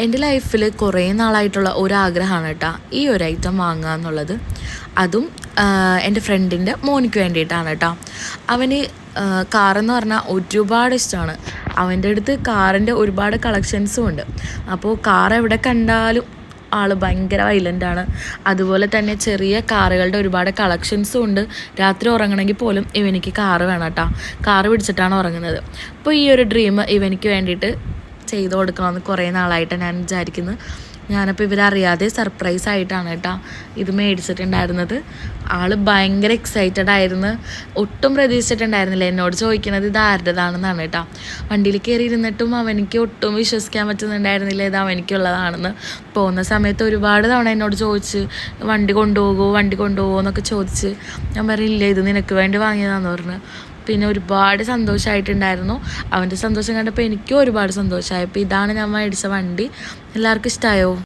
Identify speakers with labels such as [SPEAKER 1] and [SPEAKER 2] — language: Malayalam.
[SPEAKER 1] എൻ്റെ ലൈഫിൽ കുറേ നാളായിട്ടുള്ള ഒരാഗ്രഹമാണ് കേട്ടോ ഈ ഒരു ഐറ്റം വാങ്ങുക എന്നുള്ളത്. അതും എൻ്റെ ഫ്രണ്ടിൻ്റെ മോനിക്ക് വേണ്ടിയിട്ടാണ് കേട്ടോ. അവന് കാറെന്ന് പറഞ്ഞാൽ ഒരുപാട് ഇഷ്ടമാണ്. അവൻ്റെ അടുത്ത് കാറിൻ്റെ ഒരുപാട് കളക്ഷൻസും ഉണ്ട്. അപ്പോൾ കാർ എവിടെ കണ്ടാലും ആൾ ഭയങ്കര വൈലൻ്റാണ്. അതുപോലെ തന്നെ ചെറിയ കാറുകളുടെ ഒരുപാട് കളക്ഷൻസും ഉണ്ട്. രാത്രി ഉറങ്ങണമെങ്കിൽ പോലും ഇവനിക്ക് കാറ് വേണം കേട്ടോ. കാറ് പിടിച്ചിട്ടാണ് ഉറങ്ങുന്നത്. അപ്പോൾ ഈ ഒരു ഡ്രീം ഇവനിക്ക് വേണ്ടിയിട്ട് ചെയ്ത് കൊടുക്കണമെന്ന് കുറേ നാളായിട്ട് ഞാൻ വിചാരിക്കുന്നു. ഞാനപ്പോൾ ഇവരറിയാതെ സർപ്രൈസ് ആയിട്ടാണ് കേട്ടോ ഇത് മേടിച്ചിട്ടുണ്ടായിരുന്നത്. ആൾ ഭയങ്കര എക്സൈറ്റഡ് ആയിരുന്നു. ഒട്ടും പ്രതീക്ഷിച്ചിട്ടുണ്ടായിരുന്നില്ല. എന്നോട് ചോദിക്കുന്നത് ഇത് ആരുടേതാണെന്നാണ് കേട്ടോ. വണ്ടിയിൽ കയറി ഇരുന്നിട്ടും അവനിക്ക് ഒട്ടും വിശ്വസിക്കാൻ പറ്റുന്നുണ്ടായിരുന്നില്ല ഇത് അവനിക്കുള്ളതാണെന്ന്. പോകുന്ന സമയത്ത് ഒരുപാട് തവണ എന്നോട് ചോദിച്ച് വണ്ടി കൊണ്ടുപോകുമോ എന്നൊക്കെ ചോദിച്ച് ഞാൻ പറയില്ല ഇത് നിനക്ക് വേണ്ടി വാങ്ങിയതാണെന്ന് പറഞ്ഞു. പിന്നെ ഒരുപാട് സന്തോഷമായിട്ടുണ്ടായിരുന്നു. അവൻ്റെ സന്തോഷം കണ്ടപ്പോൾ എനിക്കും ഒരുപാട് സന്തോഷമായി. അപ്പോൾ ഇതാണ് ഞാൻ മേടിച്ച വണ്ടി. എല്ലാവർക്കും ഇഷ്ടമായോ?